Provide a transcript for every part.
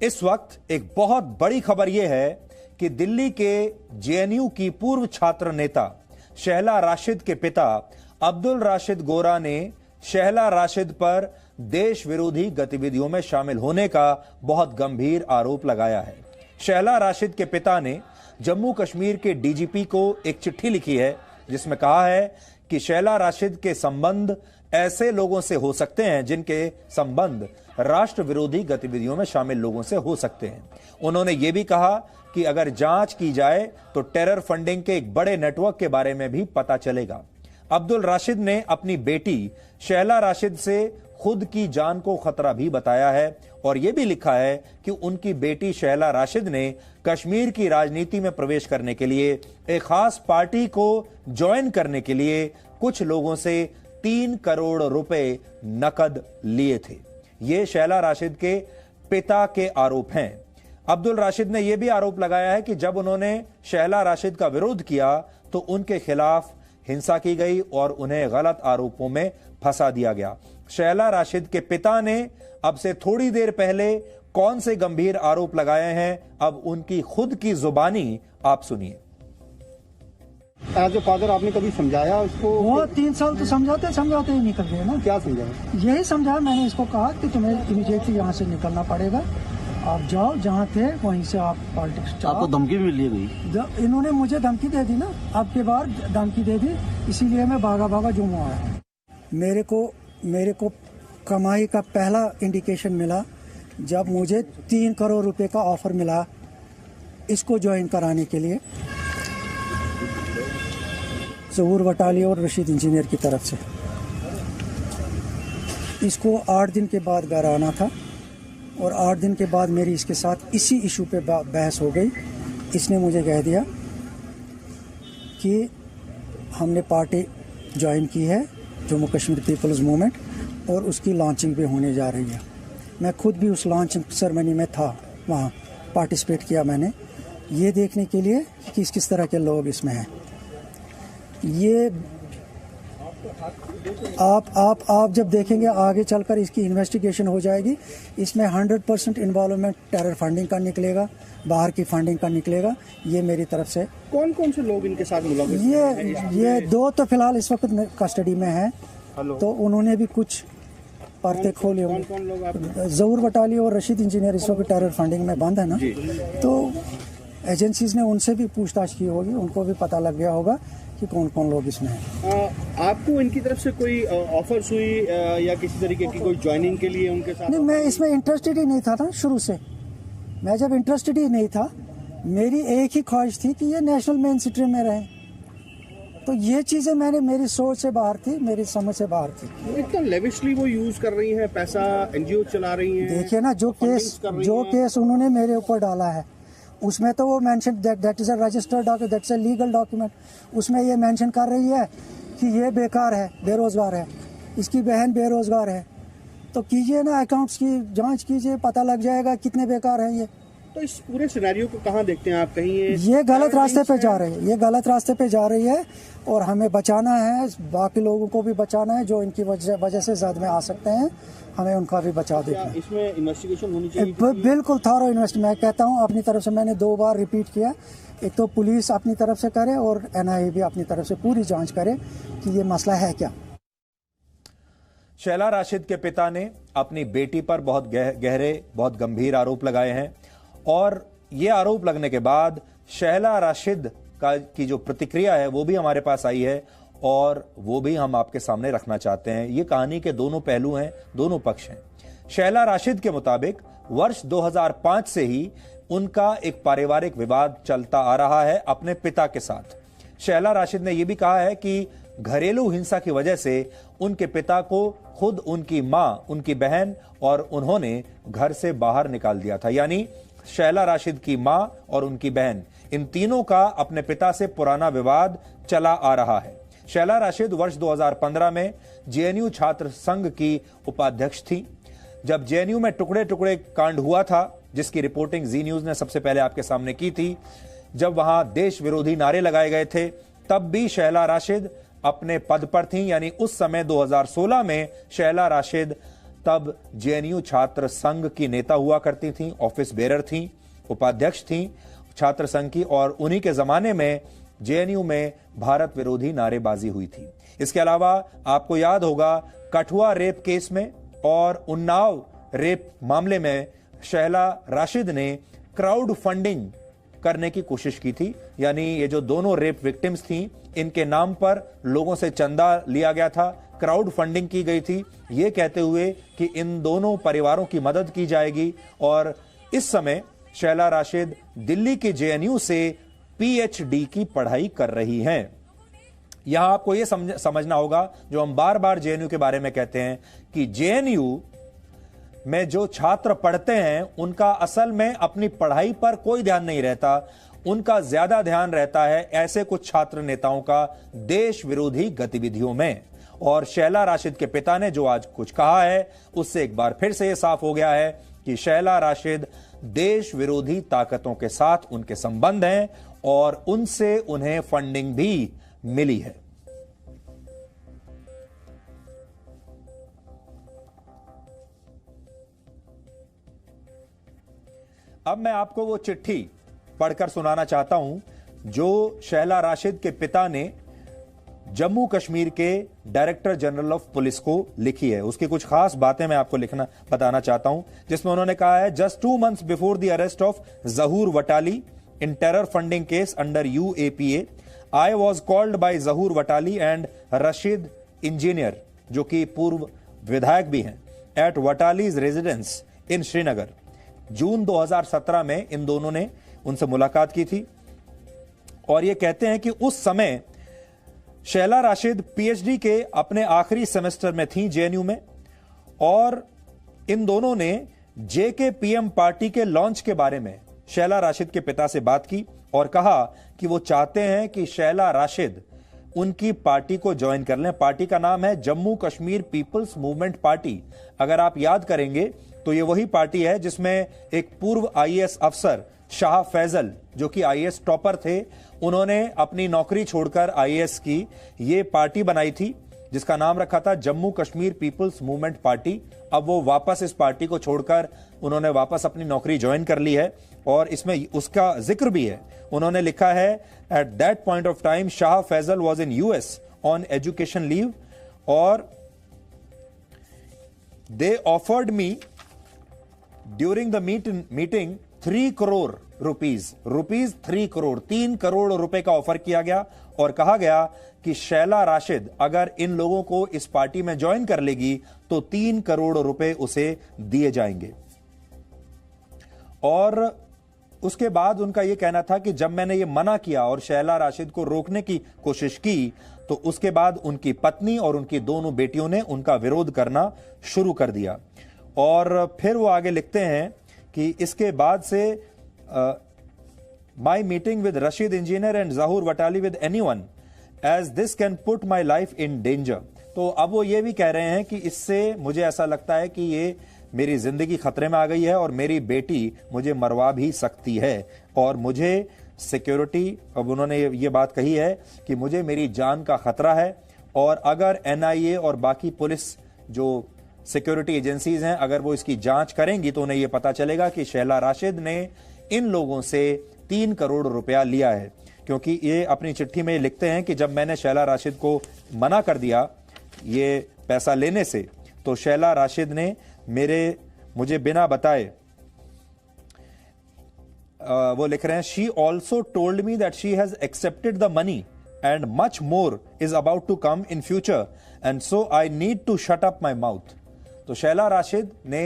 इस वक्त एक बहुत बड़ी खबर यह है कि दिल्ली के जेएनयू की पूर्व छात्र नेता शहला राशिद के पिता अब्दुल राशिद गोरा ने शहला राशिद पर देश विरोधी गतिविधियों में शामिल होने का बहुत गंभीर आरोप लगाया है। शहला राशिद के पिता ने जम्मू कश्मीर के डीजीपी को एक चिट्ठी लिखी है जिसमें कहा है कि शहला राशिद के संबंध ऐसे लोगों से हो सकते हैं जिनके संबंध राष्ट्र विरोधी गतिविधियों में शामिल लोगों से हो सकते हैं। उन्होंने यह भी कहा कि अगर जांच की जाए तो टेरर फंडिंग के एक बड़े नेटवर्क के बारे में भी पता चलेगा। अब्दुल राशिद ने अपनी बेटी शहला राशिद से खुद की जान को खतरा भी बताया है और यह भी लिखा है कि उनकी बेटी शहला राशिद ने कश्मीर की राजनीति में प्रवेश करने के लिए एक खास पार्टी को ज्वाइन करने के लिए कुछ लोगों से 3 करोड़ रुपए नकद लिए थे। ये शहला राशिद के पिता के आरोप हैं। अब्दुल राशिद ने यह भी आरोप लगाया है कि जब उन्होंने शहला राशिद का विरोध किया तो उनके खिलाफ हिंसा की गई और उन्हें गलत आरोपों में फंसा दिया गया। शहला राशिद के पिता ने अब से थोड़ी देर पहले कौन से गंभीर आरोप लगाए हैं, अब उनकी खुद की जुबानी आप सुनिए। एज ए फादर आपने कभी समझाया उसको? वो 3 साल तो समझाते ही निकल गए ना। क्या समझाया? यही समझाया, मैंने इसको कहा कि तुम्हें इमीडिएटली यहाँ से निकलना पड़ेगा, आप जाओ जहाँ थे वहीं से आप पॉलिटिक्स। आपको धमकी भी ली गई? इन्होंने मुझे धमकी दे दी ना, अब के बार धमकी दे दी, इसीलिए मैं भागा जम्मू आया। मेरे को कमाई का पहला इंडिकेशन मिला जब मुझे 3 करोड़ रुपए का ऑफर मिला इसको ज्वाइन कराने के लिए, ज़हूर वटाली और रशीद इंजीनियर की तरफ से। इसको 8 दिन के बाद घर आना था और 8 दिन के बाद मेरी इसके साथ इसी इशू पे बहस हो गई। इसने मुझे कह दिया कि हमने पार्टी ज्वाइन की है, जम्मू कश्मीर पीपल्स मूवमेंट, और उसकी लॉन्चिंग भी होने जा रही है। मैं खुद भी उस लॉन्चिंग सेरेमनी में था, वहाँ पार्टिसिपेट किया मैंने, ये देखने के लिए कि किस तरह के लोग इसमें हैं। ये आप जब देखेंगे आगे चलकर इसकी इन्वेस्टिगेशन हो जाएगी, इसमें 100% इन्वॉल्वमेंट टेरर फंडिंग का निकलेगा, बाहर की फंडिंग का निकलेगा। ये मेरी तरफ से। कौन कौन से लोग इनके साथ मुलाकात? ये 2 तो फिलहाल इस वक्त कस्टडी में है, तो उन्होंने भी कुछ पर्दे खोले होंगे। ज़हूर वटाली और रशीद इंजीनियर इस वक्त टेरर फंडिंग में बंद है ना, तो एजेंसीज ने उनसे भी पूछताछ की होगी, उनको भी पता लग गया होगा कि कौन कौन लोग इसमें हैं। आपको इनकी तरफ से कोई ऑफर्स हुई या किसी तरीके की कोई ज्वाइनिंग के लिए उनके साथ? नहीं, मैं इसमें इंटरेस्टेड ही नहीं था ना शुरू से। मैं जब इंटरेस्टेड ही नहीं था, मेरी एक ही ख्वाहिश थी कि ये नेशनल मेन स्ट्रीम में रहे, तो ये चीजें मेरी सोच से बाहर थी, मेरी समझ से बाहर थी। इतना लेविशली वो यूज कर रही हैं, पैसा एनजीओ चला रही हैं। देखिए ना, जो केस उन्होंने मेरे ऊपर डाला है उसमें तो वो mention that is a registered document, that's a legal document. उसमें ये मेंशन कर रही है कि ये बेकार है, बेरोजगार है, इसकी बहन बेरोजगार है। तो कीजिए ना, अकाउंट्स की जांच कीजिए, पता लग जाएगा कितने बेकार हैं ये। तो इस पूरे सिनेरियो को कहाँ देखते हैं आप? कहीं ये गलत रास्ते पे जा रही है, ये गलत रास्ते पे जा रही है और हमें बचाना है, बाकी लोगों को भी बचाना है जो इनकी वजह से जद में आ सकते हैं, हमें उनका भी बचा देना है। इसमें इन्वेस्टिगेशन होनी चाहिए। बिल्कुल थॉरो इन्वेस्ट। मैं कहता हूँ अपनी तरफ से, मैंने 2 बार रिपीट किया, एक तो पुलिस अपनी तरफ से करे और एनआईए भी अपनी तरफ से पूरी जांच करे कि ये मसला है क्या। शहला राशिद के पिता ने अपनी बेटी पर बहुत गहरे, बहुत गंभीर आरोप लगाए हैं और ये आरोप लगने के बाद शहला राशिद की जो प्रतिक्रिया है वो भी हमारे पास आई है और वो भी हम आपके सामने रखना चाहते हैं। ये कहानी के दोनों पहलू हैं, दोनों पक्ष हैं। शहला राशिद के मुताबिक वर्ष 2005 से ही उनका एक पारिवारिक विवाद चलता आ रहा है अपने पिता के साथ। शहला राशिद ने यह भी कहा है कि घरेलू हिंसा की वजह से उनके पिता को खुद उनकी मां, उनकी बहन और उन्होंने घर से बाहर निकाल दिया था। यानी शहला राशिद की मां और उनकी बहन, इन तीनों का अपने पिता से पुराना विवाद चला आ रहा है। शहला राशिद वर्ष 2015 में जेएनयू छात्र संघ की उपाध्यक्ष थी। जब जेएनयू में टुकड़े टुकड़े कांड हुआ था, जिसकी रिपोर्टिंग जी न्यूज ने सबसे पहले आपके सामने की थी, जब वहां देश विरोधी नारे लगाए गए थे, तब भी शहला राशिद अपने पद पर थी। यानी उस समय 2016 में शहला राशिद तब जेएनयू छात्र संघ की नेता हुआ करती थीं, ऑफिस बेरर थीं, उपाध्यक्ष थीं छात्र संघ की, और उन्हीं के जमाने में जेएनयू में भारत विरोधी नारेबाजी हुई थी। इसके अलावा आपको याद होगा कठुआ रेप केस में और उन्नाव रेप मामले में शहला राशिद ने क्राउड फंडिंग करने की कोशिश की थी, यानी ये जो दोनों रेप विक्टिम्स थी इनके नाम पर लोगों से चंदा लिया गया था, क्राउड फंडिंग की गई थी, ये कहते हुए कि इन दोनों परिवारों की मदद की जाएगी। और इस समय शहला राशिद दिल्ली के जेएनयू से पीएचडी की पढ़ाई कर रही हैं। यहां आपको यह समझना होगा, जो हम बार बार जेएनयू के बारे में कहते हैं, कि जेएनयू में जो छात्र पढ़ते हैं उनका असल में अपनी पढ़ाई पर कोई ध्यान नहीं रहता, उनका ज्यादा ध्यान रहता है ऐसे कुछ छात्र नेताओं का देश विरोधी गतिविधियों में। और शहला राशिद के पिता ने जो आज कुछ कहा है उससे एक बार फिर से यह साफ हो गया है कि शहला राशिद देश विरोधी ताकतों के साथ उनके संबंध हैं और उनसे उन्हें फंडिंग भी मिली है। अब मैं आपको वो चिट्ठी पढ़कर सुनाना चाहता हूं जो शहला राशिद के पिता ने जम्मू कश्मीर के डायरेक्टर जनरल ऑफ पुलिस को लिखी है। उसकी कुछ खास बातें मैं आपको बताना चाहता हूं, जिसमें उन्होंने कहा है, just 2 months before the arrest of Zahoor Watali in terror funding case under UAPA, I was called by Zahoor Watali and Rashid engineer, जो कि पूर्व विधायक भी हैं, एट वटालीज रेजिडेंस इन श्रीनगर। जून 2017 में इन दोनों ने उनसे मुलाकात की थी और ये कहते हैं कि उस समय शहला राशिद पीएचडी के अपने आखिरी सेमेस्टर में थी जेएनयू में, और इन दोनों ने JKPM पार्टी के लॉन्च के बारे में शहला राशिद के पिता से बात की और कहा कि वो चाहते हैं कि शहला राशिद उनकी पार्टी को ज्वाइन कर लें। पार्टी का नाम है Jammu Kashmir people's movement party. अगर आप याद करेंगे तो ये वही पार्टी है जिसमें एक पूर्व आईएएस अफसर शाह फैजल, जो कि आईएएस टॉपर थे, उन्होंने अपनी नौकरी छोड़कर आईएएस की ये पार्टी बनाई थी जिसका नाम रखा था Jammu Kashmir people's movement party. अब वो वापस इस पार्टी को छोड़कर उन्होंने वापस अपनी नौकरी ज्वाइन कर ली है और इसमें उसका जिक्र भी है। उन्होंने लिखा है, at that point of time Shah Faisal was in US on education leave और they offered me during the meeting 3 crore rupees 3 crore रुपए का ऑफर किया गया और कहा गया कि शहला राशिद अगर इन लोगों को इस पार्टी में ज्वाइन कर लेगी तो 3 करोड़ रुपए उसे दिए जाएंगे। और उसके बाद उनका यह कहना था कि जब मैंने ये मना किया और शहला राशिद को रोकने की कोशिश की तो उसके बाद उनकी पत्नी और उनकी दोनों बेटियों ने उनका विरोध करना शुरू कर दिया। और फिर वो आगे लिखते हैं कि इसके बाद से my meeting with Rashid engineer and Zahoor Watali with anyone as this can put my life in danger. तो अब वो ये भी कह रहे हैं कि इससे मुझे ऐसा लगता है कि ये मेरी जिंदगी खतरे में आ गई है और मेरी बेटी मुझे मरवा भी सकती है और मुझे सिक्योरिटी, अब उन्होंने ये बात कही है कि मुझे मेरी जान का खतरा है और अगर एनआईए और बाकी पुलिस जो सिक्योरिटी एजेंसीज हैं अगर वो इसकी जांच करेंगी तो उन्हें यह पता चलेगा कि शहला राशिद ने इन लोगों से 3 करोड़ रुपया लिया है। क्योंकि ये अपनी चिट्ठी में लिखते हैं कि जब मैंने शहला राशिद को मना कर दिया ये पैसा लेने से तो शहला राशिद ने मुझे बिना बताए वो लिख रहे हैं, she also told me that she has accepted the money and much more is about to come in future and so I need to shut up my mouth. तो शहला राशिद ने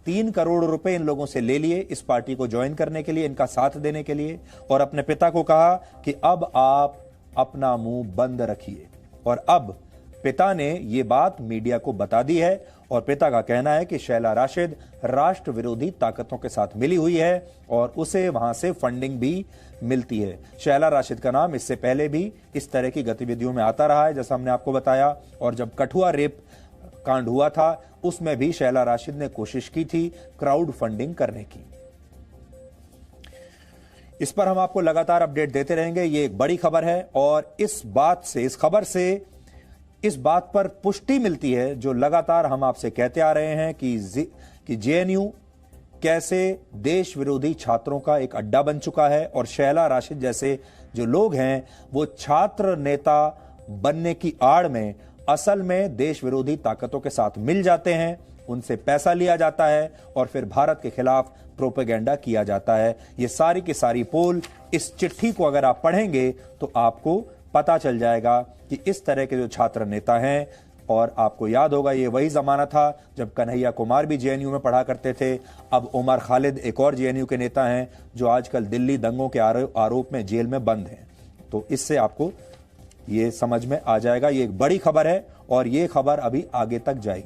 3 करोड़ रुपए इन लोगों से ले लिए इस पार्टी को ज्वाइन करने के लिए, इनका साथ देने के लिए, और अपने पिता को कहा कि अब आप अपना मुंह बंद रखिए। और अब पिता ने यह बात मीडिया को बता दी है और पिता का कहना है कि शहला राशिद राष्ट्र विरोधी ताकतों के साथ मिली हुई है और उसे वहां से फंडिंग भी मिलती है। शहला राशिद का नाम इससे पहले भी इस तरह की गतिविधियों में आता रहा है, जैसा हमने आपको बताया। और जब कठुआ रेप कांड हुआ था उसमें भी शहला राशिद ने कोशिश की थी क्राउड फंडिंग करने की। इस पर हम आपको लगातार अपडेट देते रहेंगे। ये एक बड़ी खबर है और इस खबर से इस बात पर पुष्टि मिलती है जो लगातार हम आपसे कहते आ रहे हैं कि जेएनयू कैसे देश विरोधी छात्रों का एक अड्डा बन चुका है और शहला राशिद जैसे जो लोग हैं वो छात्र नेता बनने की आड़ में असल में देश विरोधी ताकतों के साथ मिल जाते हैं, उनसे पैसा लिया जाता है और फिर भारत के खिलाफ प्रोपेगेंडा किया जाता है। ये सारी की सारी पोल इस चिट्ठी को अगर आप पढ़ेंगे तो आपको पता चल जाएगा कि इस तरह के जो छात्र नेता हैं, और आपको याद होगा ये वही जमाना था जब कन्हैया कुमार भी जेएनयू में पढ़ा करते थे। अब उमर खालिद एक और जेएनयू के नेता हैं जो आजकल दिल्ली दंगों के आरोप में जेल में बंद हैं। तो इससे आपको ये समझ में आ जाएगा। ये एक बड़ी खबर है और ये खबर अभी आगे तक जाएगी।